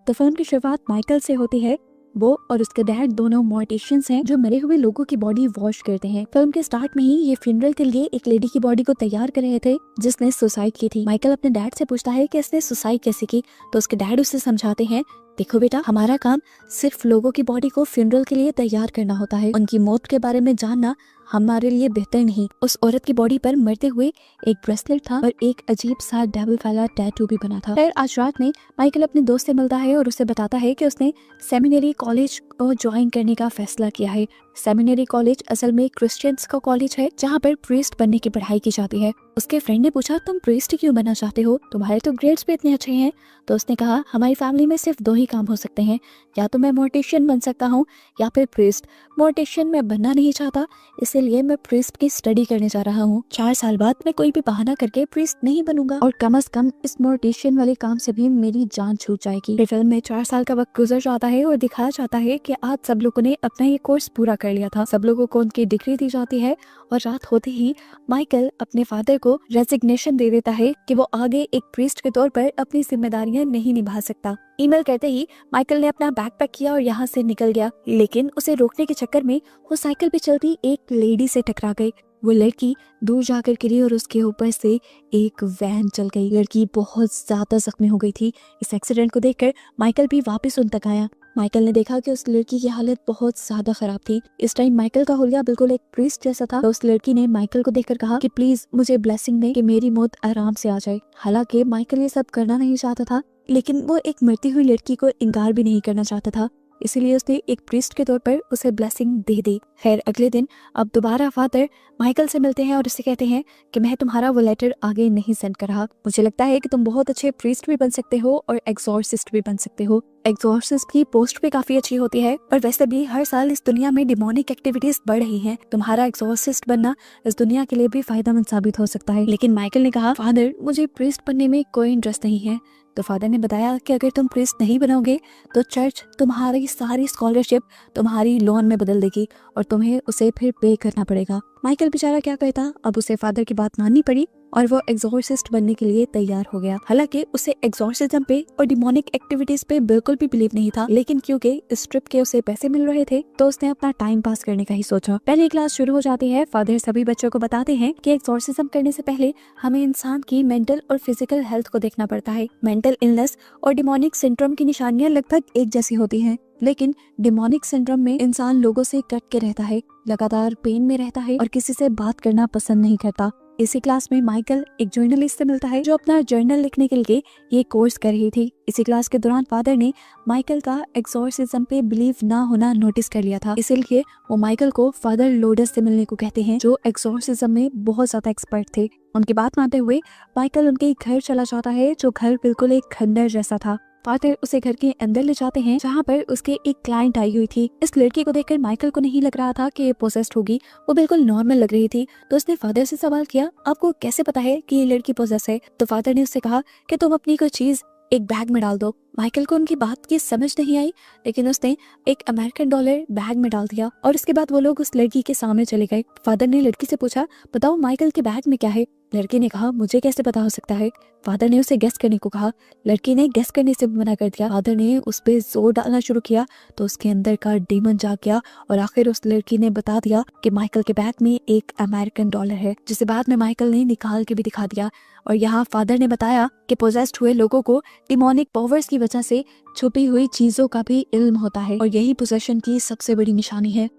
तो फिल्म की शुरुआत माइकल से होती है। वो और उसके डैड दोनों मॉर्टिशियंस हैं जो मरे हुए लोगों की बॉडी वॉश करते हैं। फिल्म के स्टार्ट में ही ये फ्यूनरल के लिए एक लेडी की बॉडी को तैयार कर रहे थे जिसने सुसाइड की थी। माइकल अपने डैड से पूछता है कि इसने सुसाइड कैसे की, तो उसके डैड उसे समझाते हैं, देखो बेटा, हमारा काम सिर्फ लोगों की बॉडी को फ्यूनरल के लिए तैयार करना होता है, उनकी मौत के बारे में जानना हमारे लिए बेहतर नहीं। उस औरत की बॉडी पर मरते हुए एक ब्रेसलेट था और एक अजीब सा डेविल वाला टैटू भी बना था। फिर आज रात में माइकल अपने दोस्त से मिलता है और उसे बताता है कि उसने सेमिनरी कॉलेज को ज्वाइन करने का फैसला किया है। सेमिनरी कॉलेज असल में क्रिश्चियंस का कॉलेज है जहाँ पर प्रीस्ट बनने की पढ़ाई की जाती है। उसके फ्रेंड ने पूछा, तुम प्रीस्ट क्यों बनना चाहते हो, तुम्हारे तो ग्रेड्स भी इतने अच्छे हैं। तो उसने कहा, हमारी फैमिली में सिर्फ 2 ही काम हो सकते हैं, या तो मैं मोर्टिशियन बन सकता हूँ या फिर प्रीस्ट। मोर्टिशियन मैं बनना नहीं चाहता, इसीलिए मैं प्रीस्ट की स्टडी करने जा रहा हूँ। 4 साल बाद मैं कोई भी बहाना करके प्रीस्ट नहीं बनूंगा और कम से कम इस मोर्टिशियन वाले काम से भी मेरी जान छूट जाएगी। फिल्म में 4 साल का वक्त गुजर जाता है और दिखाया जाता है कि आज सब लोगों ने अपना ये कोर्स पूरा कर लिया था। सब लोगों को उनकी डिग्री दी जाती है और रात होते ही माइकल अपने फादर को रेजिग्नेशन दे देता है कि वो आगे एक प्रीस्ट के तौर पर अपनी जिम्मेदारियां नहीं निभा सकता। ईमेल करते ही माइकल ने अपना बैग पैक किया और यहाँ से निकल गया, लेकिन उसे रोकने के चक्कर में वो साइकिल पे चलती एक लेडी से टकरा गई। वो लड़की दूर जाकर गिरी और उसके ऊपर से एक वैन चल गई। लड़की बहुत ज्यादा जख्मी हो गई थी। इस एक्सीडेंट को देखकर माइकल भी वापस उन तक आया। माइकल ने देखा कि उस लड़की की हालत बहुत ज्यादा खराब थी। इस टाइम माइकल का हुलिया बिल्कुल एक प्रीस्ट जैसा था। तो उस लड़की ने माइकल को देखकर कहा कि प्लीज मुझे ब्लेसिंग दे कि मेरी मौत आराम से आ जाए। हालांकि माइकल ये सब करना नहीं चाहता था, लेकिन वो एक मरती हुई लड़की को इनकार भी नहीं करना चाहता था, इसीलिए उसने एक प्रीस्ट के तौर पर उसे ब्लेसिंग दे दी। खैर अगले दिन अब दोबारा फादर माइकल से मिलते हैं और उससे कहते हैं कि मैं तुम्हारा वो लेटर आगे नहीं सेंड कर रहा। मुझे लगता है कि तुम बहुत अच्छे प्रीस्ट भी बन सकते हो और एग्जॉर्सिस्ट भी बन सकते हो। एग्जॉर्सिस्ट की पोस्ट भी काफी अच्छी होती है और वैसे भी हर साल इस दुनिया में डिमोनिक एक्टिविटीज बढ़ रही हैं। तुम्हारा एग्जॉर्सिस्ट बनना इस दुनिया के लिए भी फायदेमंद साबित हो सकता है। लेकिन माइकल ने कहा, फादर मुझे प्रीस्ट बनने में कोई इंटरेस्ट नहीं है। तो फादर ने बताया कि अगर तुम प्रीस्ट नहीं बनोगे तो चर्च तुम्हारी सारी स्कॉलरशिप तुम्हारी लोन में बदल देगी और तुम्हें उसे फिर पे करना पड़ेगा। माइकल बेचारा क्या कहता, अब उसे फादर की बात माननी पड़ी और वो एग्जॉर्सिस्ट बनने के लिए तैयार हो गया। हालांकि उसे एग्जॉर्सिज्म पे और डिमोनिक एक्टिविटीज पे बिल्कुल भी बिलीव नहीं था, लेकिन क्योंकि इस ट्रिप के उसे पैसे मिल रहे थे तो उसने अपना टाइम पास करने का ही सोचा। पहली क्लास शुरू हो जाती है। फादर सभी बच्चों को बताते हैं कि एग्जॉर्सिज्म करने से पहले हमें इंसान की मेंटल और फिजिकल हेल्थ को देखना पड़ता है। मेंटल इलनेस और डिमोनिक सिंड्रोम की निशानियां लगभग एक जैसी होती हैं, लेकिन डिमोनिक सिंड्रोम में इंसान लोगों से कट के रहता है, लगातार पेन में रहता है और किसी से बात करना पसंद नहीं करता। इसी क्लास में माइकल एक जर्नलिस्ट से मिलता है जो अपना जर्नल लिखने के लिए ये कोर्स कर रही थी। इसी क्लास के दौरान फादर ने माइकल का एग्जॉर्सिज्म पे बिलीव ना होना नोटिस कर लिया था, इसीलिए वो माइकल को फादर लोडस से मिलने को कहते हैं जो एग्जॉर्सिज्म में बहुत ज्यादा एक्सपर्ट थे। उनकी बात मानते हुए माइकल उनके घर चला जाता है, जो घर बिल्कुल एक खंडर जैसा था। फादर उसे घर के अंदर ले जाते हैं जहाँ पर उसके एक क्लाइंट आई हुई थी। इस लड़की को देखकर माइकल को नहीं लग रहा था कि ये पोजेस्ड होगी, वो बिल्कुल नॉर्मल लग रही थी। तो उसने फादर से सवाल किया, आपको कैसे पता है कि ये लड़की पोजेस है? तो फादर ने उससे कहा कि तुम अपनी कोई चीज एक बैग में डाल दो। माइकल को उनकी बात की समझ नहीं आई, लेकिन उसने एक अमेरिकन डॉलर बैग में डाल दिया और उसके बाद वो लोग उस लड़की के सामने चले गए। फादर ने लड़की से पूछा, बताओ माइकल के बैग में क्या है? लड़की ने कहा, मुझे कैसे पता हो सकता है? फादर ने उसे गेस करने को कहा। लड़की ने गेस करने से मना कर दिया। फादर ने उस पे जोर डालना शुरू किया तो उसके अंदर का डीमन जाग गया और आखिर उस लड़की ने बता दिया कि माइकल के बैग में एक अमेरिकन डॉलर है, जिसे बाद में माइकल ने निकाल के भी दिखा दिया। और यहाँ फादर ने बताया कि पोजेस्ड हुए लोगों को डिमोनिक पावर्स की वजह से छुपी हुई चीजों का भी इल्म होता है और यही पोजेशन की सबसे बड़ी निशानी है।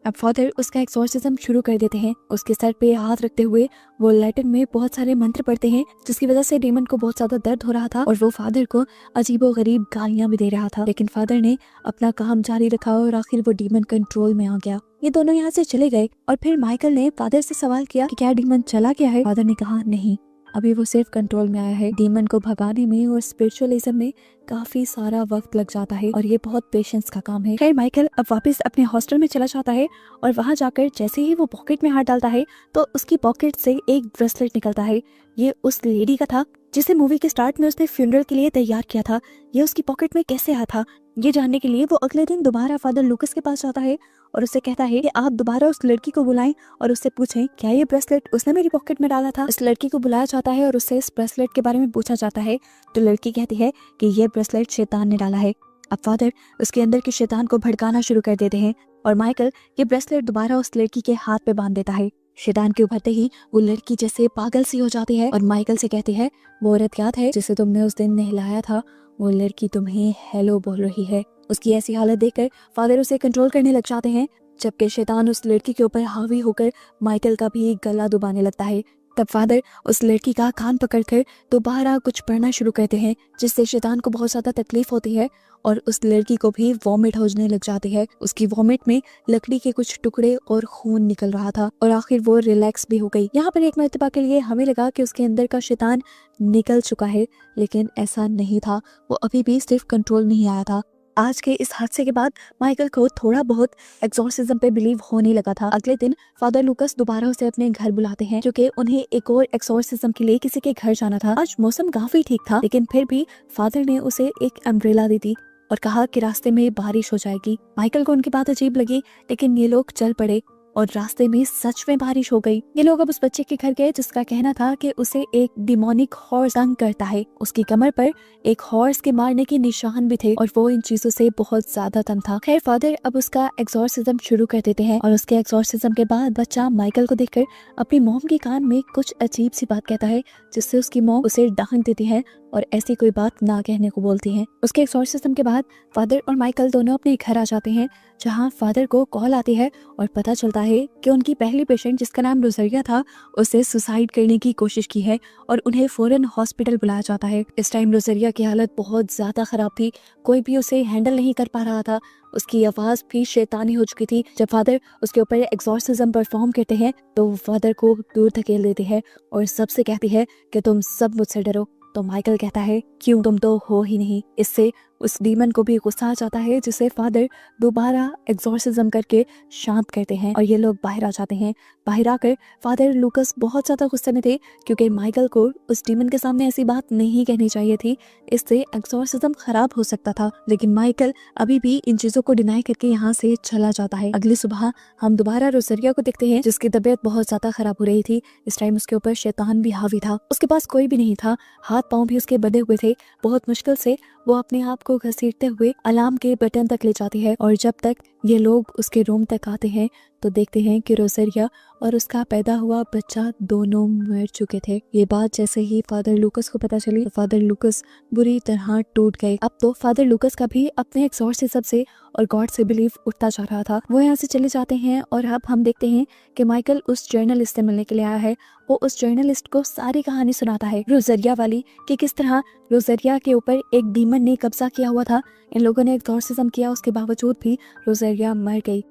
अब फादर उसका एक्सॉर्सिज्म शुरू कर देते हैं। उसके सर पे हाथ रखते हुए वो लैटिन में बहुत सारे मंत्र पढ़ते हैं, जिसकी वजह से डीमन को बहुत ज्यादा दर्द हो रहा था और वो फादर को अजीबोगरीब गालियां भी दे रहा था। लेकिन फादर ने अपना काम जारी रखा और आखिर वो डीमन कंट्रोल में आ गया। ये दोनों यहाँ से चले गए और फिर माइकल ने फादर से सवाल किया कि क्या डीमन चला गया है? फादर ने कहा, नहीं, अभी वो सिर्फ कंट्रोल में आया है। डीमन को भगाने में और स्पिरिचुअलिज्म में काफी सारा वक्त लग जाता है और ये बहुत पेशेंस का काम है। खैर माइकल अब वापस अपने हॉस्टल में चला जाता है और वहां जाकर जैसे ही वो पॉकेट में हाथ डालता है तो उसकी पॉकेट से एक ब्रेसलेट निकलता है। ये उस लेडी का था जिसे मूवी के स्टार्ट में उसने फ्यूनरल के लिए तैयार किया था, ये उसकी पॉकेट में कैसे आया था, ये जानने के लिए वो अगले दिन दोबारा फादर लूकस के पास जाता है और उससे कहता है कि आप दोबारा उस लड़की को बुलाएं और उससे पूछें क्या ये ब्रेसलेट उसने मेरी पॉकेट में डाला था। इस लड़की को बुलाया जाता है और उससे इस ब्रेसलेट के बारे में पूछा जाता है, तो लड़की कहती है कि ये ब्रेसलेट शैतान ने डाला है। अब फादर उसके अंदर के शैतान को भड़काना शुरू कर देते हैं और माइकल ये ब्रेसलेट दोबारा उस लड़की के हाथ पे बांध देता है। शैतान के उभरते ही वो लड़की जैसे पागल सी हो जाती है और माइकल से कहती है, वो औरत याद है जिसे तुमने उस दिन नहलाया था, वो लड़की तुम्हें हेलो बोल रही है। उसकी ऐसी हालत देखकर फादर उसे कंट्रोल करने लग जाते हैं, जबकि शैतान उस लड़की के ऊपर हावी होकर माइकल का भी गला दबाने लगता है। तब फादर उस लड़की का कान पकड़कर दोबारा कुछ पढ़ना शुरू करते हैं, जिससे शैतान को बहुत ज्यादा तकलीफ होती है और उस लड़की को भी वॉमिट होने लग जाती है। उसकी वॉमिट में लकड़ी के कुछ टुकड़े और खून निकल रहा था और आखिर वो रिलैक्स भी हो गई। यहाँ पर एक मर्तबा के लिए हमें लगा कि उसके अंदर का शैतान निकल चुका है, लेकिन ऐसा नहीं था, वो अभी भी सिर्फ कंट्रोल नहीं आया था। आज के इस हादसे के बाद माइकल को थोड़ा बहुत एक्सॉर्सिज्म पे बिलीव होने लगा था। अगले दिन फादर लूकस दोबारा उसे अपने घर बुलाते हैं, क्योंकि उन्हें एक और एक्सॉर्सिज्म के लिए किसी के घर जाना था। आज मौसम काफी ठीक था, लेकिन फिर भी फादर ने उसे एक अम्ब्रेला दी थी और कहा कि रास्ते में बारिश हो जाएगी। माइकल को उनकी बात अजीब लगी, लेकिन ये लोग चल पड़े और रास्ते में सच में बारिश हो गई। ये लोग अब उस बच्चे के घर गए जिसका कहना था कि उसे एक डिमोनिक हॉर्स तंग करता है। उसकी कमर पर एक हॉर्स के मारने के निशान भी थे और वो इन चीजों से बहुत ज्यादा तंग था। खैर फादर अब उसका एक्सॉर्सिज्म शुरू कर देते हैं और उसके एक्सॉर्सिज्म के बाद बच्चा माइकल को देखकर अपनी मॉम के कान में कुछ अजीब सी बात कहता है, जिससे उसकी मॉम उसे डांट देती है और ऐसी कोई बात ना कहने को बोलती हैं। उसके एक्सॉर्सिज्म के बाद फादर और माइकल दोनों अपने घर आ जाते हैं, जहां फादर को कॉल आती है और पता चलता है कि उनकी पहली पेशेंट जिसका नाम रोजरिया था, उसे सुसाइड करने की कोशिश की है और उन्हें फौरन हॉस्पिटल बुलाया जाता है। इस टाइम रोजरिया की हालत बहुत ज्यादा खराब थी, कोई भी उसे हैंडल नहीं कर पा रहा था। उसकी आवाज भी शैतानी हो चुकी थी। जब फादर उसके ऊपर एक्सॉर्सिज्म परफॉर्म करते हैं तो फादर को दूर धकेल देते हैं और सबसे कहती है कि तुम सब मुझसे डरो। तो माइकल कहता है, क्यों, तुम तो हो ही नहीं। इससे उस डीमन को भी गुस्सा आ जाता है, जिसे फादर दोबारा एक्सॉर्सिज्म करके शांत करते हैं और ये लोग बाहर आ जाते हैं। बाहर आकर फादर लूकस बहुत ज्यादा गुस्से में थे, क्योंकि माइकल को उस डीमन के सामने ऐसी बात नहीं कहनी चाहिए थी, इससे एक्सॉर्सिज्म खराब हो सकता था। लेकिन माइकल अभी भी इन चीजों को डिनाई करके यहाँ से चला जाता है। अगली सुबह हम दोबारा रोजरिया को देखते हैं, जिसकी तबीयत बहुत ज्यादा खराब हो रही थी। इस टाइम उसके ऊपर शैतान भी हावी था। उसके पास कोई भी नहीं था, हाथ पांव भी उसके बंधे हुए थे। बहुत मुश्किल से वो अपने आप को घसीटते हुए अलार्म के बटन तक ले जाती है और जब तक ये लोग उसके रूम तक आते हैं तो देखते हैं कि रोजरिया और उसका पैदा हुआ बच्चा दोनों मर चुके थे। ये बात जैसे ही फादर लूकस को पता चली तो फादर लूकस बुरी तरह टूट गए। अब तो फादर लूकस का भी अपने एक्सॉर्सिज्म से और गॉड से बिलीफ उठता जा रहा था। वो यहाँ से चले जाते हैं और अब हम देखते हैं कि माइकल उस जर्नलिस्ट से मिलने के लिए आया है। वो उस जर्नलिस्ट को सारी कहानी सुनाता है रोजरिया वाली, कि किस तरह रोजरिया के ऊपर एक डीमन ने कब्जा किया हुआ था। इन लोगों ने एक्सॉर्सिज्म किया, उसके बावजूद भी रोजरिया मर गई।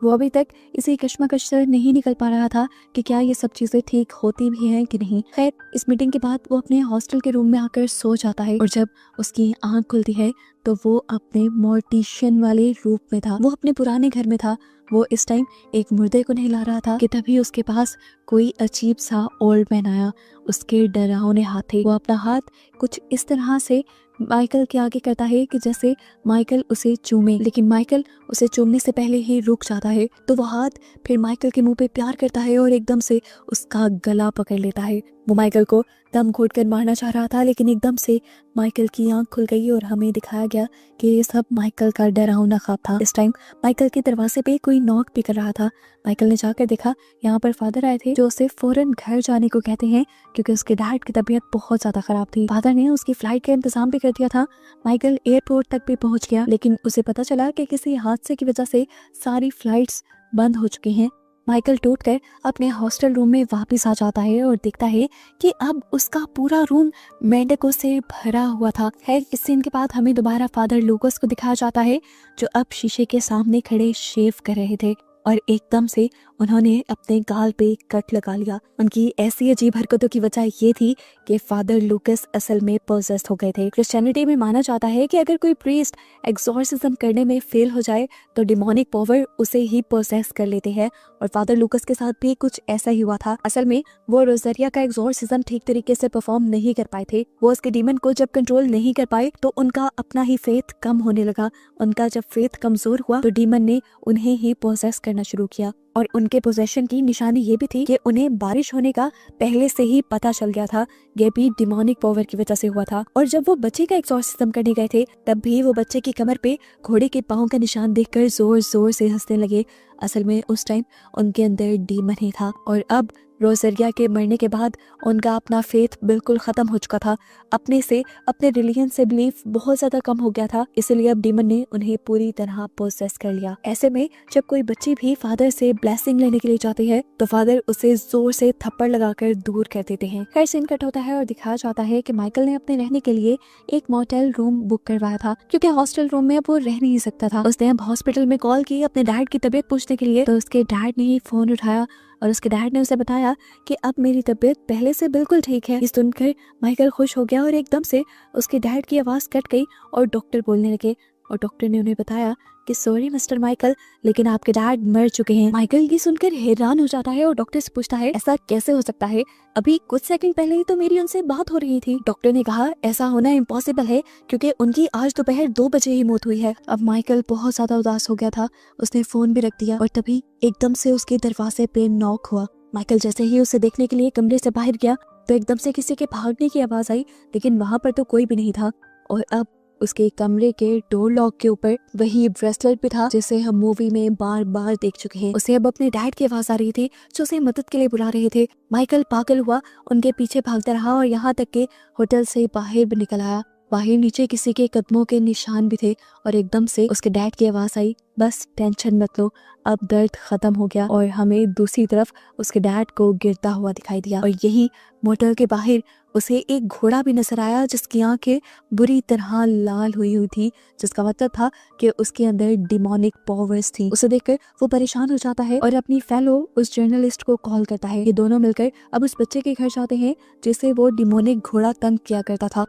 वो अभी तक इसी कश्मकश से नहीं निकल पा रहा था कि क्या ये सब चीजें ठीक होती भी हैं कि नहीं। खैर इस मीटिंग के बाद वो अपने हॉस्टल के रूम में आकर सो जाता है और जब उसकी आंख खुलती है तो वो अपने मोर्टिशियन वाले रूप में था। वो अपने पुराने घर में था। वो इस टाइम एक मुर्दे को नहला रहा था कि तभी उसके पास कोई अजीब सा ओल्ड मैन आया। उसके डरावने हाथ थे। वो अपना हाथ कुछ इस तरह से माइकल के आगे करता है कि जैसे माइकल उसे चूमे, लेकिन माइकल उसे चूमने से पहले ही रुक जाता है। तो वो हाथ फिर माइकल के मुंह पे प्यार करता है और एकदम से उसका गला पकड़ लेता है। वो माइकल को दम घोट कर मारना चाह रहा था, लेकिन एकदम से माइकल की आंख खुल गई और हमें दिखाया गया कि ये सब माइकल का डरावना ख्वाब था। इस टाइम माइकल के दरवाजे पे कोई नॉक भी कर रहा था। माइकल ने जाकर देखा, यहाँ पर फादर आए थे जो उसे फौरन घर जाने को कहते हैं, क्योंकि उसके डैड की तबीयत बहुत ज्यादा खराब थी। फादर ने उसकी फ्लाइट का इंतजाम भी कर दिया था। माइकल एयरपोर्ट तक भी पहुंच गया, लेकिन उसे पता चला कि किसी हादसे की वजह से सारी फ्लाइट्स बंद हो चुकी हैं। माइकल टूटकर अपने हॉस्टल रूम में वापस आ जाता है और देखता है कि अब उसका पूरा रूम मेंढकों से भरा हुआ था। खैर इस सीन के बाद हमें दोबारा फादर लूकस को दिखाया जाता है, जो अब शीशे के सामने खड़े शेव कर रहे थे और एकदम से उन्होंने अपने गाल पे कट लगा लिया। उनकी ऐसी अजीब हरकतों की वजह ये थी कि फादर लूकस असल में पोजेस्ड हो गए थे। क्रिश्चियनिटी में माना जाता है कि अगर कोई प्रीस्ट एक्सॉर्सिज्म करने में फेल हो जाए तो डिमोनिक पावर उसे ही पोसेस कर लेते हैं, और फादर लूकस के साथ भी कुछ ऐसा ही हुआ था। असल में वो रोजरिया का एक्सॉर्सिज्म ठीक तरीके से परफॉर्म नहीं कर पाए थे। वो उसके डीमन को जब कंट्रोल नहीं कर पाए तो उनका अपना ही फेथ कम होने लगा। उनका जब फेथ कमजोर हुआ तो डीमन ने उन्हें ही पोसेस करना शुरू किया, और उनके पोजेशन की निशानी ये भी थी कि उन्हें बारिश होने का पहले से ही पता चल गया था। ये भी डिमोनिक पावर की वजह से हुआ था। और जब वो बच्चे का एक्सॉर्सिज्म करने गए थे तब भी वो बच्चे की कमर पे घोड़े के पाँव का निशान देखकर जोर जोर से हंसने लगे। असल में उस टाइम उनके अंदर डीमन ही था, और अब रोजरिया के मरने के बाद उनका अपना फेथ बिल्कुल खत्म हो चुका था। अपने रिलीजन से बिलीफ बहुत ज्यादा कम हो गया था, इसलिए अब डीमन ने उन्हें पूरी तरह पोसेस कर लिया। ऐसे में जब कोई बच्ची भी फादर से ब्लेसिंग लेने के लिए जाती है तो फादर उसे जोर से थप्पड़ लगाकर दूर कर देते हैं। खैर सीन कट होता है और दिखाया जाता है कि माइकल ने अपने रहने के लिए एक मोटेल रूम बुक करवाया था, क्योंकि हॉस्टल रूम में अब वो रह नहीं सकता था। उसने अब हॉस्पिटल में कॉल की अपने डैड की तबीयत पूछने के लिए, तो उसके डैड ने ही फोन उठाया और उसके डैड ने उसे बताया कि अब मेरी तबीयत पहले से बिल्कुल ठीक है। ये सुनकर माइकल खुश हो गया और एकदम से उसके डैड की आवाज कट गई और डॉक्टर बोलने लगे, और डॉक्टर ने उन्हें बताया कि सॉरी मिस्टर माइकल, लेकिन आपके डैड मर चुके हैं। माइकल ये सुनकर हैरान हो जाता है और डॉक्टर से पूछता है ऐसा कैसे हो सकता है, अभी कुछ सेकंड पहले ही तो मेरी उनसे बात हो रही थी। डॉक्टर ने कहा ऐसा होना इम्पॉसिबल है क्योंकि उनकी आज दोपहर 2 बजे ही मौत हुई है। अब माइकल बहुत ज्यादा उदास हो गया था, उसने फोन भी रख दिया और तभी एकदम से उसके दरवाजे पे नॉक हुआ। माइकल जैसे ही उसे देखने के लिए कमरे से बाहर गया तो एकदम से किसी के भागने की आवाज आई, लेकिन वहां पर तो कोई भी नहीं था, और अब उसके कमरे के डोर लॉक के ऊपर वही ब्रेसलेट भी था जिसे हम मूवी में बार बार देख चुके हैं। उसे अब अपने डैड की आवाज आ रही थी जो उसे मदद के लिए बुला रहे थे। माइकल पागल हुआ, उनके पीछे भागता रहा और यहाँ तक के होटल से बाहर भी निकल आया। बाहर नीचे किसी के कदमों के निशान भी थे और एकदम से उसके डैड की आवाज आई, बस टेंशन मत लो, अब दर्द खत्म हो गया। और हमें दूसरी तरफ उसके डैड को गिरता हुआ दिखाई दिया, और यही मोटर के बाहर उसे एक घोड़ा भी नजर आया जिसकी आंखें बुरी तरह लाल हुई थी, जिसका मतलब था कि उसके अंदर डिमोनिक पावर्स थी। उसे देखकर वो परेशान हो जाता है और अपनी फेलो उस जर्नलिस्ट को कॉल करता है। ये दोनों मिलकर अब उस बच्चे के घर जाते हैं जिसे वो डिमोनिक घोड़ा तंग किया करता था।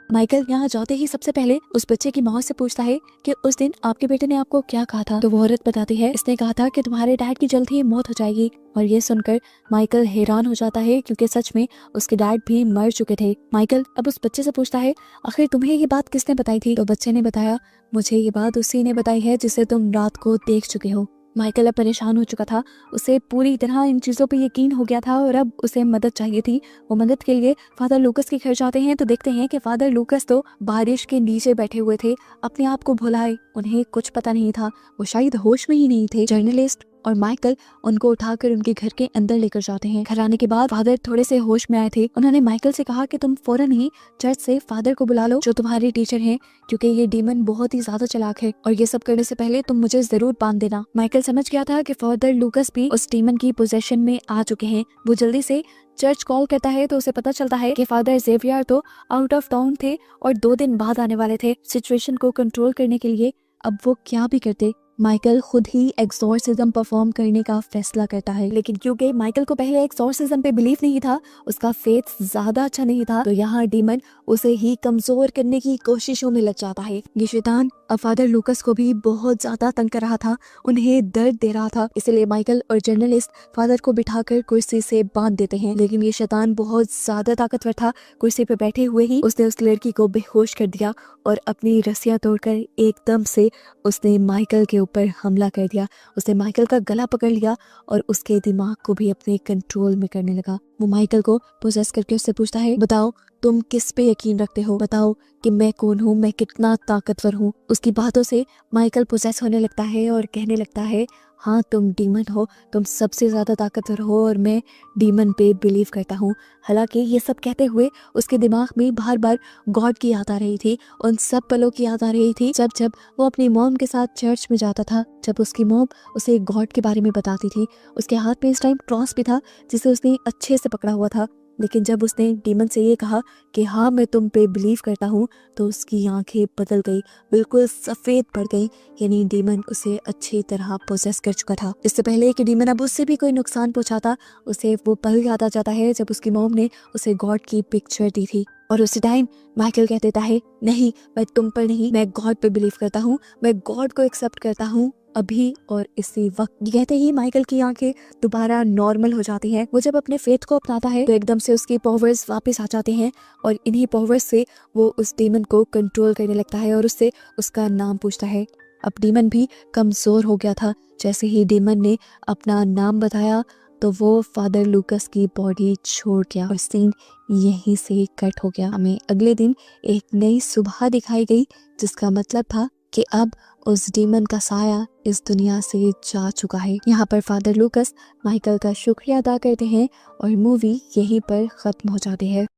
माइकल यहाँ जाते ही सबसे पहले उस बच्चे की माँ से पूछता है कि उस दिन आपके बेटे ने आपको क्या कहा था। तो वो औरत बताती है इसने कहा था कि तुम्हारे डैड की जल्द ही मौत हो जाएगी। और ये सुनकर माइकल हैरान हो जाता है क्योंकि सच में उसके डैड भी मर चुके थे। माइकल अब उस बच्चे से पूछता है आखिर तुम्हें ये बात किसने बताई थी। तो बच्चे ने बताया मुझे ये बात उसी ने बताई है जिसे तुम रात को देख चुके हो। माइकल अब परेशान हो चुका था, उसे पूरी तरह इन चीजों पे यकीन हो गया था और अब उसे मदद चाहिए थी। वो मदद के लिए फादर लूकस के घर जाते हैं तो देखते हैं कि फादर लूकस तो बारिश के नीचे बैठे हुए थे, अपने आप को भुलाए, उन्हें कुछ पता नहीं था, वो शायद होश में ही नहीं थे। जर्नलिस्ट और माइकल उनको उठाकर उनके घर के अंदर लेकर जाते हैं। घर आने के बाद फादर थोड़े से होश में आए थे। उन्होंने माइकल से कहा कि तुम फौरन ही चर्च से फादर को बुला लो जो तुम्हारे टीचर हैं, क्योंकि ये डीमन बहुत ही ज्यादा चालाक है और ये सब करने से पहले तुम मुझे जरूर बांध देना। माइकल समझ गया था कि फादर लूकस भी उस डीमन की पोजेशन में आ चुके हैं। वो जल्दी से चर्च कॉल करता है तो उसे पता चलता है कि फादर जेवियर तो आउट ऑफ टाउन थे और 2 दिन बाद आने वाले थे। सिचुएशन को कंट्रोल करने के लिए अब वो क्या भी करते, माइकल खुद ही एक्सॉर्सिज्म परफॉर्म करने का फैसला करता है। लेकिन क्योंकि माइकल को पहले एक्सॉर्सिज्म पे बिलीफ नहीं था, उसका फेथ ज्यादा अच्छा नहीं था, तो यहाँ डीमन उसे ही कमजोर करने की कोशिशों में लग जाता है। ये शैतान अब फादर लूकस को भी बहुत ज्यादा तंग कर रहा था, उन्हें दर्द दे रहा था, इसलिए माइकल और जर्नलिस्ट फादर को बिठाकर कुर्सी से बांध देते हैं। लेकिन ये शैतान बहुत ज्यादा ताकतवर था, कुर्सी पे बैठे हुए ही उसने उस लड़की को बेहोश कर दिया और अपनी रस्सियां तोड़कर एकदम से उसने माइकल के ऊपर हमला कर दिया। उसने माइकल का गला पकड़ लिया और उसके दिमाग को भी अपने कंट्रोल में करने लगा। वो माइकल को पोजेस करके उससे पूछता है बताओ तुम किस पे यकीन रखते हो, बताओ कि मैं कौन हूँ, मैं कितना ताकतवर हूँ। उसकी बातों से माइकल पोजेस होने लगता है और कहने लगता है हाँ तुम डीमन हो, तुम सबसे ज्यादा ताकतवर हो और मैं डीमन पे बिलीव करता हूँ। हालांकि ये सब कहते हुए उसके दिमाग में बार बार गॉड की याद आ रही थी, उन सब पलों की याद आ रही थी जब जब वो अपनी मॉम के साथ चर्च में जाता था, जब उसकी मॉम उसे गॉड के बारे में बताती थी। उसके हाथ में इस टाइम क्रॉस भी था जिसे उसने अच्छे से पकड़ा हुआ था। लेकिन जब उसने डीमन से ये कहा कि हाँ मैं तुम पे बिलीव करता हूँ, तो उसकी आंखें बदल गई, बिल्कुल सफ़ेद पड़ गई। यानी डीमन उसे अच्छी तरह पोसेस कर चुका था। इससे पहले कि डीमन अब उससे भी कोई नुकसान पहुंचाता, उसे वो पल याद आ जाता है जब उसकी मॉम ने उसे गॉड की पिक्चर दी थी। और उसी टाइम माइकल कह देता है, नहीं मैं तुम पर नहीं, मैं गॉड पे बिलीव करता हूँ, मैं गॉड को एक्सेप्ट करता हूँ अभी और इसी वक्त। ये कहते ही माइकल की आंखें दोबारा नॉर्मल हो जाती हैं। वो जब अपने फेथ को अपनाता है तो एकदम से उसकी पावर्स वापस आ जाते हैं और इन्हीं पावर्स से वो उस डीमन को कंट्रोल करने लगता है और उससे उसका नाम पूछता है। अब डीमन भी कमजोर हो गया था। जैसे ही डीमन ने अपना नाम बताया तो वो फादर लूकस की बॉडी छोड़ गया और सीन यहीं से कट हो गया। हमें अगले दिन एक नई सुबह दिखाई गई, जिसका मतलब था कि अब उस डीमन का साया इस दुनिया से जा चुका है। यहाँ पर फादर लूकस माइकल का शुक्रिया अदा करते हैं और मूवी यहीं पर खत्म हो जाती है।